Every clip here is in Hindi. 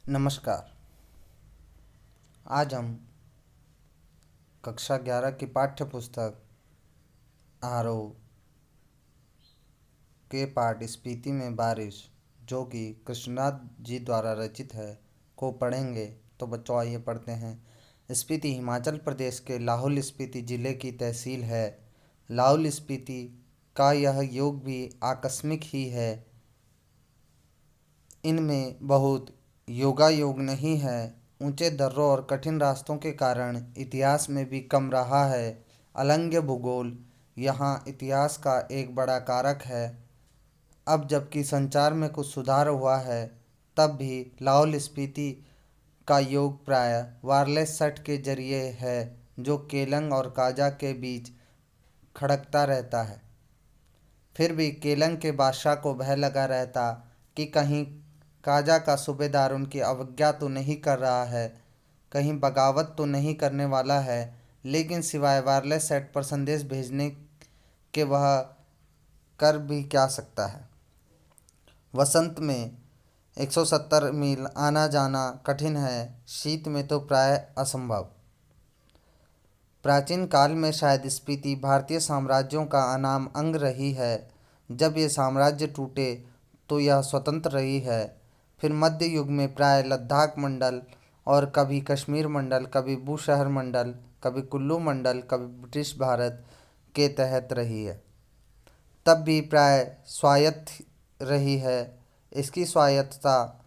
नमस्कार। आज हम कक्षा 11 की पाठ्य पुस्तक आरोह के पाठ स्पीति में बारिश, जो कि कृष्णनाथ जी द्वारा रचित है, को पढ़ेंगे। तो बच्चों, आइए पढ़ते हैं। स्पीति हिमाचल प्रदेश के लाहौल स्पीति जिले की तहसील है। लाहौल स्पीति का यह योग भी आकस्मिक ही है। इनमें बहुत योगायोग नहीं है। ऊंचे दर्रों और कठिन रास्तों के कारण इतिहास में भी कम रहा है। अलंघ्य भूगोल यहाँ इतिहास का एक बड़ा कारक है। अब जबकि संचार में कुछ सुधार हुआ है, तब भी लाहौल स्पीति का योग प्राय वायरलेस सेट के जरिए है, जो केलंग और काजा के बीच खड़कता रहता है। फिर भी केलंग के बादशाह को भय लगा रहता कि कहीं काजा का सूबेदार उनकी अवज्ञा तो नहीं कर रहा है, कहीं बगावत तो नहीं करने वाला है। लेकिन सिवाय वायरलेस सेट पर संदेश भेजने के वह कर भी क्या सकता है। वसंत में 170 मील आना जाना कठिन है, शीत में तो प्राय असंभव। प्राचीन काल में शायद स्पीति भारतीय साम्राज्यों का अनाम अंग रही है। जब ये साम्राज्य टूटे तो यह स्वतंत्र रही है। फिर मध्य युग में प्राय लद्दाख मंडल और कभी कश्मीर मंडल, कभी बूशहर मंडल, कभी कुल्लू मंडल, कभी ब्रिटिश भारत के तहत रही है। तब भी प्राय स्वायत्त रही है। इसकी स्वायत्तता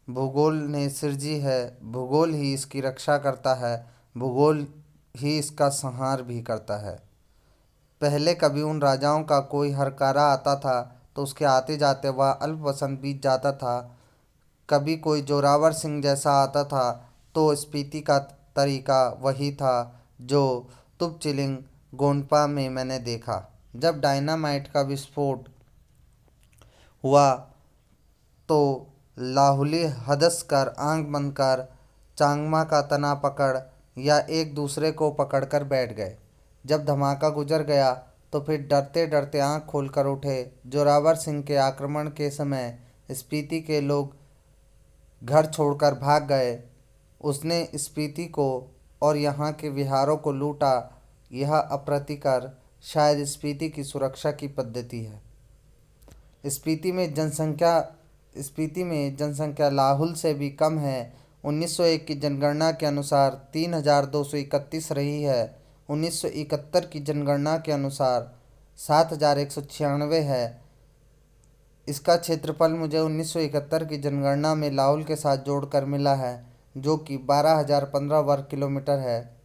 भूगोल ने सिरजी है। भूगोल ही इसकी रक्षा करता है, भूगोल ही इसका संहार भी करता है। पहले कभी उन राजाओं का कोई हरकारा आता था तो उसके आते जाते वह अल्प वसंत बीत जाता था। कभी कोई जोरावर सिंह जैसा आता था तो स्पीति का तरीका वही था जो तुपचिलिंग गोंडपा में मैंने देखा। जब डायनामाइट का विस्फोट हुआ तो लाहुली हदस कर, आंख बंद कर, चांगमा का तना पकड़ या एक दूसरे को पकड़कर बैठ गए। जब धमाका गुजर गया तो फिर डरते डरते आंख खोलकर उठे। जोरावर सिंह के आक्रमण के समय स्पीति के लोग घर छोड़कर भाग गए। उसने स्पीति को और यहाँ के विहारों को लूटा। यह अप्रतिकर शायद स्पीति की सुरक्षा की पद्धति है। स्पीति में जनसंख्या लाहुल से भी कम है। 1901 की जनगणना के अनुसार 3231 रही है। 1971 की जनगणना के अनुसार 7196 है। इसका क्षेत्रफल मुझे 1971 की जनगणना में लाहौल के साथ जोड़कर मिला है, जो कि 12,015 वर्ग किलोमीटर है।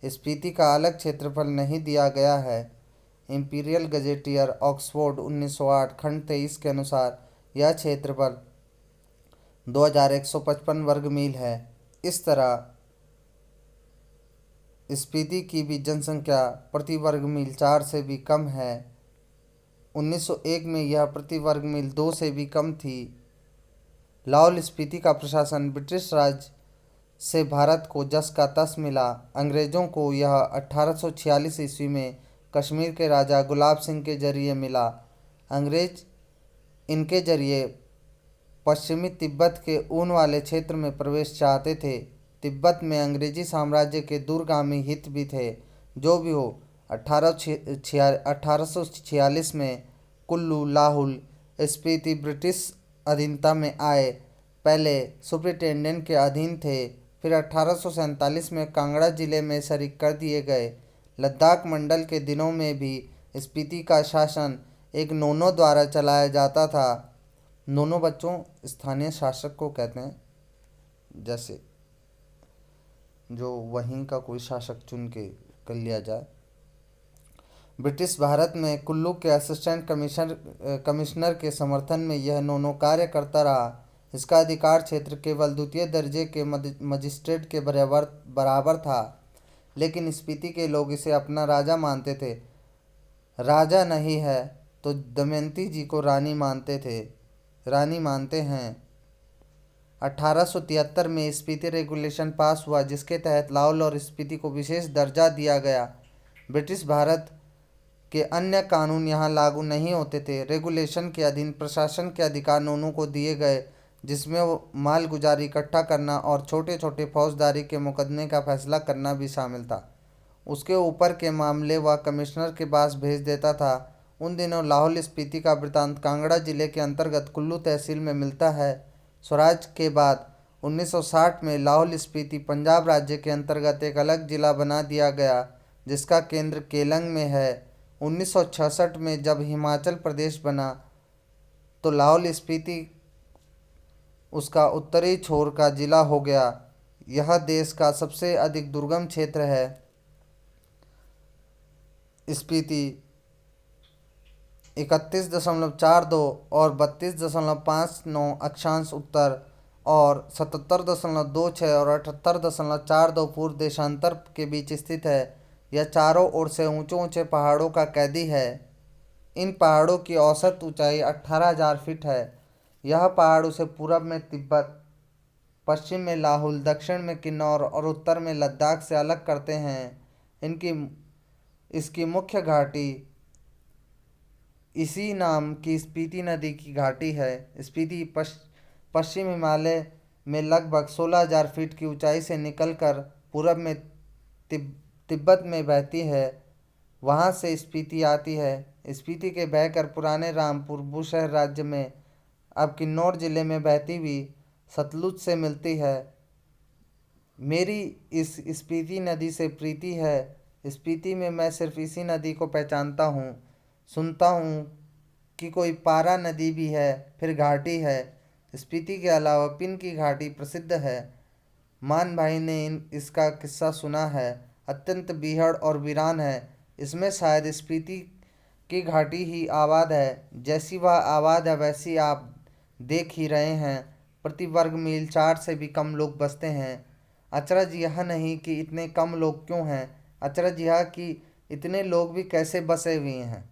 स्पीति का अलग क्षेत्रफल नहीं दिया गया है। इंपीरियल गजेटियर ऑक्सफोर्ड 1908 खंड 23 के अनुसार यह क्षेत्रफल 2155 वर्ग मील है। इस तरह स्पीति की भी जनसंख्या प्रति वर्ग मील 4 से भी कम है। 1901 में यह प्रति वर्ग मील 2 से भी कम थी। लाहौल स्पीति का प्रशासन ब्रिटिश राज से भारत को जस का तस मिला। अंग्रेज़ों को यह 1846 ईस्वी में कश्मीर के राजा गुलाब सिंह के जरिए मिला। अंग्रेज इनके जरिए पश्चिमी तिब्बत के ऊन वाले क्षेत्र में प्रवेश चाहते थे। तिब्बत में अंग्रेजी साम्राज्य के दूरगामी हित भी थे। जो भी हो, 1846 में कुल्लू, लाहुल स्पीति ब्रिटिश अधीनता में आए। पहले सुपरिटेंडेंट के अधीन थे, फिर 1847 में कांगड़ा जिले में शरीक कर दिए गए। लद्दाख मंडल के दिनों में भी स्पीति का शासन एक नोनो द्वारा चलाया जाता था। नोनो बच्चों स्थानीय शासक को कहते हैं, जैसे जो वहीं का कोई शासक चुन के कर लिया जाए। ब्रिटिश भारत में कुल्लू के असिस्टेंट कमिश्नर के समर्थन में यह नोनो कार्य करता रहा। इसका अधिकार क्षेत्र केवल द्वितीय दर्जे के मजिस्ट्रेट के बराबर था, लेकिन स्पीति के लोग इसे अपना राजा मानते थे। राजा नहीं है तो दमयंती जी को रानी मानते हैं। 1873 में स्पीति रेगुलेशन पास हुआ, जिसके तहत लाहौल और स्पीति को विशेष दर्जा दिया गया। ब्रिटिश भारत के अन्य कानून यहाँ लागू नहीं होते थे। रेगुलेशन के अधीन प्रशासन के अधिकार नोनों को दिए गए, जिसमें वो मालगुजारी इकट्ठा करना और छोटे छोटे फौजदारी के मुकदमे का फैसला करना भी शामिल था। उसके ऊपर के मामले वह कमिश्नर के पास भेज देता था। उन दिनों लाहौल स्पीति का वृत्तांत कांगड़ा जिले के अंतर्गत कुल्लू तहसील में मिलता है। स्वराज के बाद 1960 में लाहौल स्पीति पंजाब राज्य के अंतर्गत एक अलग जिला बना दिया गया, जिसका केंद्र केलंग में है। 1966 में जब हिमाचल प्रदेश बना तो लाहौल स्पीति उसका उत्तरी छोर का जिला हो गया। यह देश का सबसे अधिक दुर्गम क्षेत्र है। स्पीति 31.42 और 32.59 अक्षांश उत्तर और 77.26 और 78.42 पूर्व देशांतर के बीच स्थित है। यह चारों ओर से ऊंचे ऊंचे पहाड़ों का कैदी है। इन पहाड़ों की औसत ऊंचाई 18,000 फीट है। यह पहाड़ उसे पूरब में तिब्बत, पश्चिम में लाहुल, दक्षिण में किन्नौर और उत्तर में लद्दाख से अलग करते हैं। इनकी इसकी मुख्य घाटी इसी नाम की स्पीति नदी की घाटी है। स्पीति पश्चिम हिमालय में लगभग 16,000 फीट की ऊंचाई से निकलकर पूरब में तिब्बत में बहती है। वहाँ से स्पीति आती है। स्पीति के बहकर पुराने रामपुर बुशहर राज्य में अब किन्नौर जिले में बहती हुई सतलुज से मिलती है। मेरी इस स्पीति नदी से प्रीति है। स्पीति में मैं सिर्फ इसी नदी को पहचानता हूँ। सुनता हूँ कि कोई पारा नदी भी है, फिर घाटी है। स्पीति के अलावा पिन की घाटी प्रसिद्ध है। मान भाई ने इसका किस्सा सुना है। अत्यंत बीहड़ और वीरान है। इसमें शायद स्पीति की घाटी ही आबाद है। जैसी वह आबाद है वैसी आप देख ही रहे हैं। प्रति वर्ग मील 4 से भी कम लोग बसते हैं। अचरज यह नहीं कि इतने कम लोग क्यों हैं, अचरज यह कि इतने लोग भी कैसे बसे हुए हैं।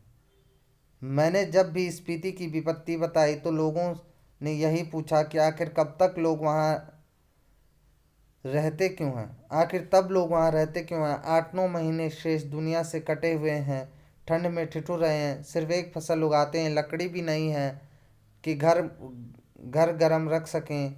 मैंने जब भी स्पीति की विपत्ति बताई तो लोगों ने यही पूछा कि आखिर कब तक लोग वहाँ रहते क्यों हैं, आखिर तब लोग वहाँ रहते क्यों हैं। 8-9 महीने शेष दुनिया से कटे हुए हैं, ठंड में ठिठुर रहे हैं, सिर्फ एक फसल उगाते हैं, लकड़ी भी नहीं है कि घर घर गर्म रख सकें,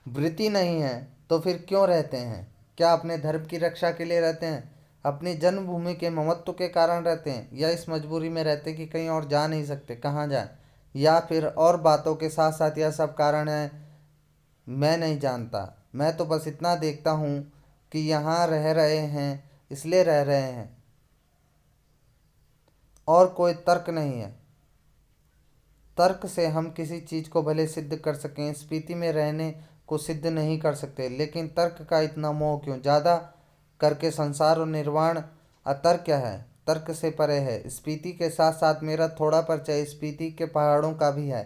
वृत्ति नहीं है तो फिर क्यों रहते हैं। क्या अपने धर्म की रक्षा के लिए रहते हैं, अपनी जन्मभूमि के ममत्व के कारण रहते हैं, या इस मजबूरी में रहते कि कहीं और जा नहीं सकते, कहाँ जाएं, या फिर और बातों के साथ साथ यह सब कारण है। मैं नहीं जानता। मैं तो बस इतना देखता हूँ कि यहाँ रह रहे हैं इसलिए रह रहे हैं, और कोई तर्क नहीं है। तर्क से हम किसी चीज़ को भले सिद्ध कर सकें, स्पीति में रहने को सिद्ध नहीं कर सकते। लेकिन तर्क का इतना मोह क्यों। ज़्यादा करके संसार और निर्वाण अतर्क है, तर्क से परे है। स्पीति के साथ साथ मेरा थोड़ा परिचय स्पीति के पहाड़ों का भी है।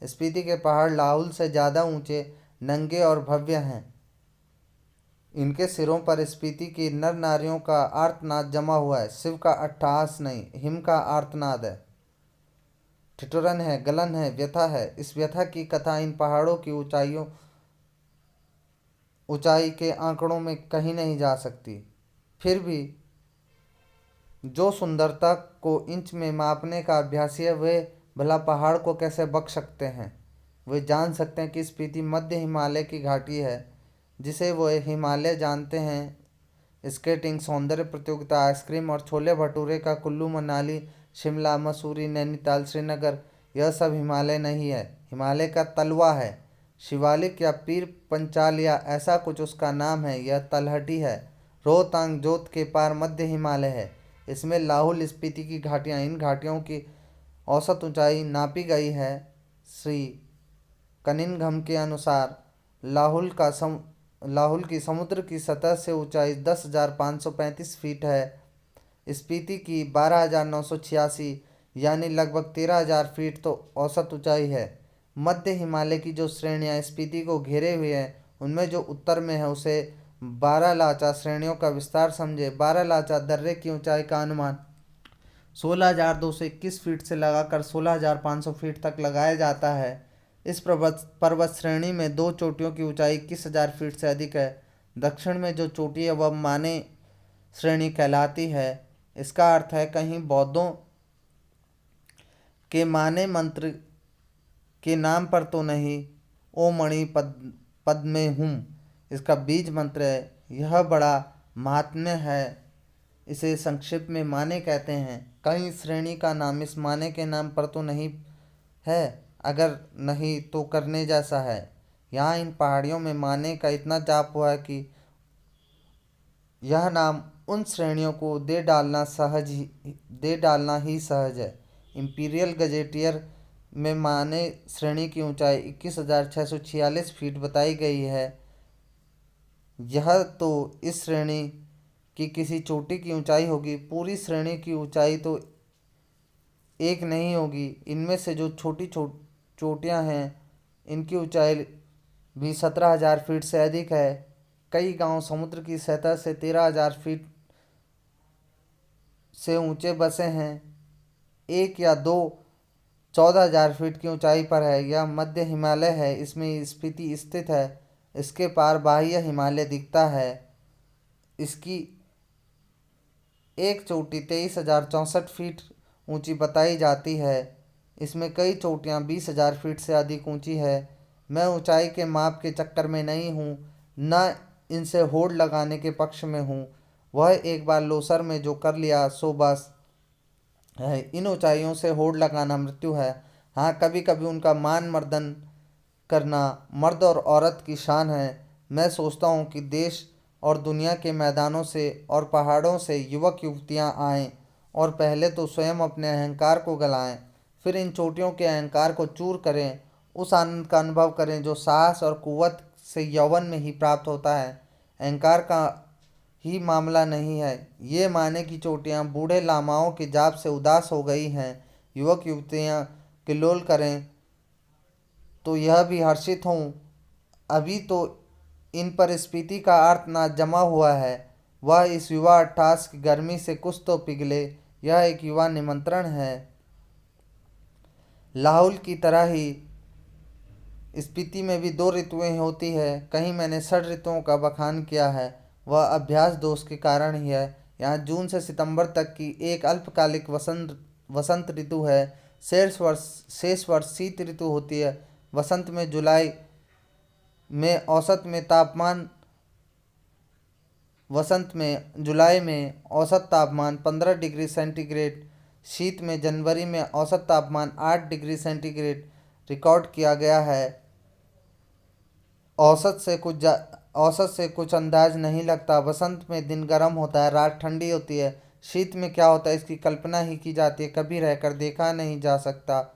स्पीति के पहाड़ लाहुल से ज़्यादा ऊंचे, नंगे और भव्य हैं। इनके सिरों पर स्पीति की नर नारियों का आर्तनाद जमा हुआ है। शिव का अट्टहास नहीं, हिम का आर्तनाद है। ठिठुरन है, गलन है, व्यथा है। इस व्यथा की कथा इन पहाड़ों की ऊंचाई के आंकड़ों में कहीं नहीं जा सकती। फिर भी जो सुंदरता को इंच में मापने का अभ्यासी है वे भला पहाड़ को कैसे बक सकते हैं। वे जान सकते हैं कि स्पीति मध्य हिमालय की घाटी है, जिसे वे हिमालय जानते हैं। स्केटिंग, सौंदर्य प्रतियोगिता, आइसक्रीम और छोले भटूरे का कुल्लू मनाली, शिमला, मसूरी, नैनीताल, श्रीनगर, यह सब हिमालय नहीं है। हिमालय का तलवा है, शिवालिक या पीर पंचाल या ऐसा कुछ उसका नाम है। यह तलहटी है। रोहतांग जोत के पार मध्य हिमालय है। इसमें लाहुल स्पीति की घाटियाँ, इन घाटियों की औसत ऊंचाई नापी गई है। श्री कनिंघम के अनुसार लाहुल की समुद्र की सतह से ऊंचाई 10,535 फीट है। स्पीति की 12,986 यानी लगभग 13,000 फीट तो औसत ऊंचाई है। मध्य हिमालय की जो श्रेणियाँ स्पीति को घेरे हुए हैं उनमें जो उत्तर में है उसे 12 लाचा श्रेणियों का विस्तार समझे। 12 लाचा दर्रे की ऊंचाई का अनुमान 16,221 फीट से लगाकर 16,500 फीट तक लगाया जाता है। इस पर्वत श्रेणी में दो चोटियों की ऊंचाई 21,000 फीट से अधिक है। दक्षिण में जो चोटी है वह माने श्रेणी कहलाती है। इसका अर्थ है कहीं बौद्धों के माने मंत्र के नाम पर तो नहीं, ओ मणि पद पद में हूँ, इसका बीज मंत्र है। यह बड़ा महात्म्य है। इसे संक्षिप्त में माने कहते हैं। कहीं श्रेणी का नाम इस माने के नाम पर तो नहीं है, अगर नहीं तो करने जैसा है। यहाँ इन पहाड़ियों में माने का इतना जाप हुआ है कि यह नाम उन श्रेणियों को दे डालना ही सहज है। इंपीरियल गजेटियर में माने श्रेणी की ऊंचाई 21,646 फीट बताई गई है। यह तो इस श्रेणी की किसी चोटी की ऊंचाई होगी, पूरी श्रेणी की ऊंचाई तो एक नहीं होगी। इनमें से जो छोटी चोटियां हैं इनकी ऊंचाई भी 17,000 फीट से अधिक है। कई गांव समुद्र की सतह से 13,000 फीट से ऊंचे बसे हैं। एक या दो 14,000 फीट की ऊंचाई पर है। यह मध्य हिमालय है, इसमें स्पीति स्थित है। इसके पार बाह्य हिमालय दिखता है। इसकी एक चोटी 23,064 फीट ऊंची बताई जाती है। इसमें कई चोटियां 20,000 फीट से अधिक ऊंची है। मैं ऊंचाई के माप के चक्कर में नहीं हूँ, न इनसे होड़ लगाने के पक्ष में हूँ। वह एक बार लोसर में जो कर लिया सो बस है। इन ऊंचाइयों से होड़ लगाना मृत्यु है। हाँ, कभी कभी उनका मान मर्दन करना मर्द और औरत की शान है। मैं सोचता हूँ कि देश और दुनिया के मैदानों से और पहाड़ों से युवक युवतियाँ आएं और पहले तो स्वयं अपने अहंकार को गलाएं, फिर इन चोटियों के अहंकार को चूर करें, उस आनंद का अनुभव करें जो साहस और कुव्वत से यौवन में ही प्राप्त होता है। अहंकार का ही मामला नहीं है। ये माने की चोटियाँ बूढ़े लामाओं के जाप से उदास हो गई हैं। युवक युवतियाँ किल्लोल करें तो यह भी हर्षित हूँ। अभी तो इन पर स्फीति का आर्तनाद जमा हुआ है। वह इस युवा अट्ठास की गर्मी से कुछ तो पिघले। यह एक युवा निमंत्रण है। लाहुल की तरह ही स्पीति में भी दो ऋतुएं होती है। कहीं मैंने षड ऋतुओं का बखान किया है, वह अभ्यास दोष के कारण ही है। यहाँ जून से सितंबर तक की एक अल्पकालिक वसंत ऋतु है। शेष वर्ष शीत ऋतु होती है। औसत में तापमान वसंत में जुलाई में औसत तापमान 15 डिग्री सेंटीग्रेड, शीत में जनवरी में औसत तापमान 8 डिग्री सेंटीग्रेड रिकॉर्ड किया गया है। औसत से कुछ अंदाज नहीं लगता। वसंत में दिन गर्म होता है, रात ठंडी होती है। शीत में क्या होता है इसकी कल्पना ही की जाती है, कभी रहकर देखा नहीं जा सकता।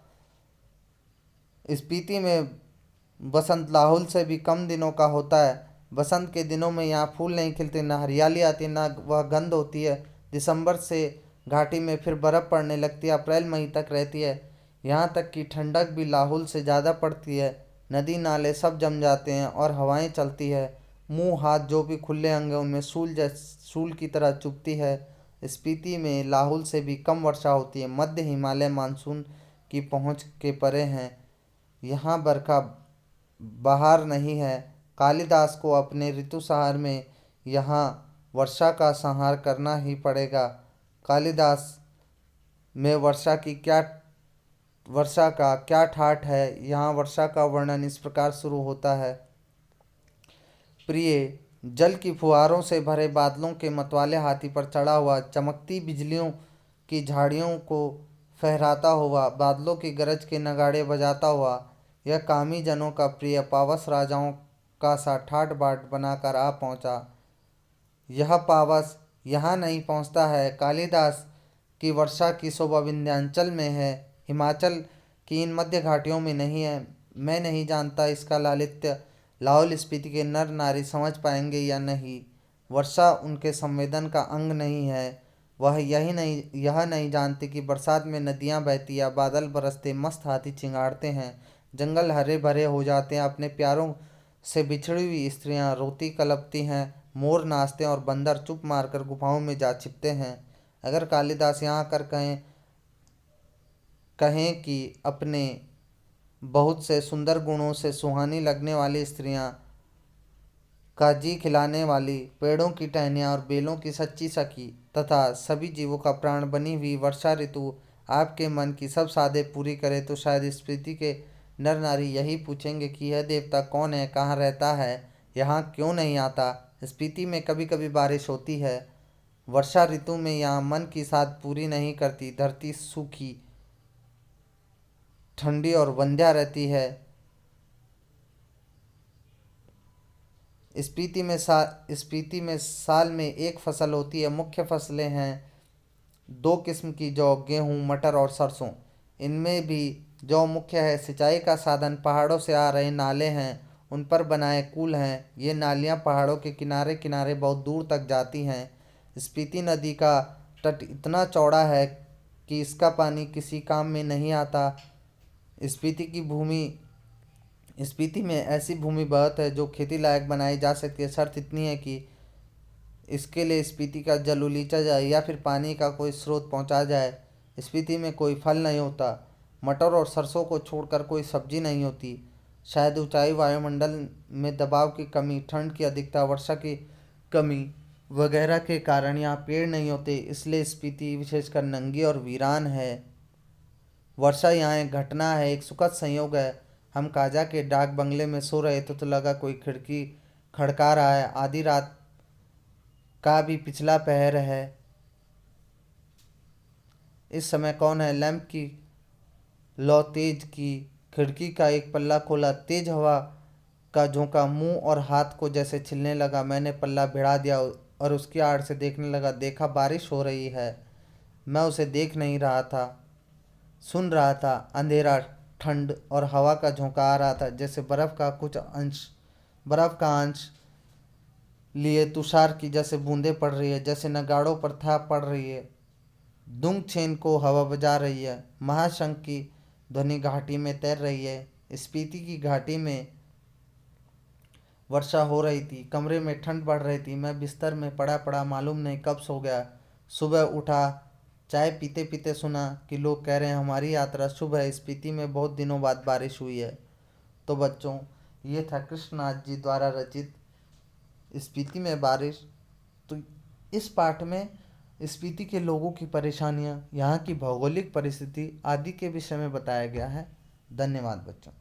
स्पीति में बसंत लाहुल से भी कम दिनों का होता है। बसंत के दिनों में यहाँ फूल नहीं खिलते, न हरियाली आती, न वह गंध होती है। दिसंबर से घाटी में फिर बर्फ़ पड़ने लगती है, अप्रैल मई तक रहती है। यहाँ तक कि ठंडक भी लाहुल से ज़्यादा पड़ती है। नदी नाले सब जम जाते हैं और हवाएं चलती है। मुंह हाथ जो भी खुले अंग हैं उनमें सूल की तरह चुभती है। स्पीति में लाहुल से भी कम वर्षा होती है। मध्य हिमालय मानसून की पहुँच के परे हैं। यहाँ बरखा बहार नहीं है। कालिदास को अपने ऋतुसंहार में यहाँ वर्षा का संहार करना ही पड़ेगा। कालिदास में वर्षा का क्या ठाठ है। यहाँ वर्षा का वर्णन इस प्रकार शुरू होता है। प्रिय, जल की फुहारों से भरे बादलों के मतवाले हाथी पर चढ़ा हुआ, चमकती बिजलियों की झाड़ियों को फहराता हुआ, बादलों की गरज के नगाड़े बजाता हुआ, यह कामी जनों का प्रिय पावस राजाओं का सा ठाठ बाट बनाकर आ पहुँचा। यह पावस यहाँ नहीं पहुँचता है। कालिदास की वर्षा की शोभा विंध्याचल में है, हिमाचल की इन मध्य घाटियों में नहीं है। मैं नहीं जानता इसका लालित्य लाहौल स्पीति के नर नारी समझ पाएंगे या नहीं। वर्षा उनके संवेदन का अंग नहीं है। वह यह नहीं जानते कि बरसात में नदियाँ बहती या बादल बरसते मस्त हाथी चिंगाड़ते हैं, जंगल हरे भरे हो जाते हैं, अपने प्यारों से बिछड़ी हुई स्त्रियाँ रोती कलपती हैं, मोर नाचते हैं और बंदर चुप मारकर गुफाओं में जा छिपते हैं। अगर कालिदास यहाँ आकर कहें कि अपने बहुत से सुंदर गुणों से सुहानी लगने वाली स्त्रियाँ, का जी खिलाने वाली, पेड़ों की टहनियाँ और बेलों की सच्ची सखी तथा सभी जीवों का प्राण बनी हुई वर्षा ऋतु आपके मन की सब साधे पूरी करे, तो शायद स्पीति के नर नारी यही पूछेंगे कि यह देवता कौन है, कहाँ रहता है, यहाँ क्यों नहीं आता। स्पीति में कभी कभी बारिश होती है। वर्षा ऋतु में यहाँ मन की साध पूरी नहीं करती, धरती सूखी, ठंडी और बंध्या रहती है। स्पीति में साल में एक फसल होती है। मुख्य फसलें हैं दो किस्म की, जौ, गेहूँ, मटर और सरसों। इनमें भी जौ मुख्य है। सिंचाई का साधन पहाड़ों से आ रहे नाले हैं, उन पर बनाए कुल हैं। ये नालियाँ पहाड़ों के किनारे किनारे बहुत दूर तक जाती हैं। स्पीति नदी का तट इतना चौड़ा है कि इसका पानी किसी काम में नहीं आता। स्पीति की भूमि स्पीति में ऐसी भूमि बहुत है जो खेती लायक बनाई जा सकती है। शर्त इतनी है कि इसके लिए स्पीति का जल उलीचा जाए या फिर पानी का कोई स्रोत पहुंचा जाए। स्पीति में कोई फल नहीं होता। मटर और सरसों को छोड़कर कोई सब्जी नहीं होती। शायद ऊंचाई, वायुमंडल में दबाव की कमी, ठंड की अधिकता, वर्षा की कमी वगैरह के कारण यहाँ पेड़ नहीं होते, इसलिए स्पीति विशेषकर नंगी और वीरान है। वर्षा यहाँ एक घटना है, एक सुखद संयोग है। हम काजा के डाक बंगले में सो रहे थे तो लगा कोई खिड़की खड़का रहा है। आधी रात का भी पिछला पहर है। इस समय कौन है? लैंप की लौ तेज की, खिड़की का एक पल्ला खोला, तेज हवा का झोंका मुंह और हाथ को जैसे छिलने लगा। मैंने पल्ला भिड़ा दिया और उसकी आड़ से देखने लगा। देखा बारिश हो रही है। मैं उसे देख नहीं रहा था, सुन रहा था। अंधेरा, ठंड और हवा का झोंका आ रहा था, जैसे बर्फ का अंश लिए तुषार की जैसे बूंदें पड़ रही है, जैसे नगाड़ों पर था पड़ रही है। दुंग छेन को हवा बजा रही है। महाशंख की ध्वनि घाटी में तैर रही है। स्पीति की घाटी में वर्षा हो रही थी। कमरे में ठंड बढ़ रही थी। मैं बिस्तर में पड़ा पड़ा मालूम नहीं कब सो गया। सुबह उठा, चाय पीते पीते सुना कि लोग कह रहे हैं हमारी यात्रा शुभ है। स्पीति में बहुत दिनों बाद बारिश हुई है। तो बच्चों, ये था कृष्णनाथ जी द्वारा रचित स्पीति में बारिश। तो इस पाठ में स्पीति के लोगों की परेशानियाँ, यहाँ की भौगोलिक परिस्थिति आदि के विषय में बताया गया है। धन्यवाद बच्चों।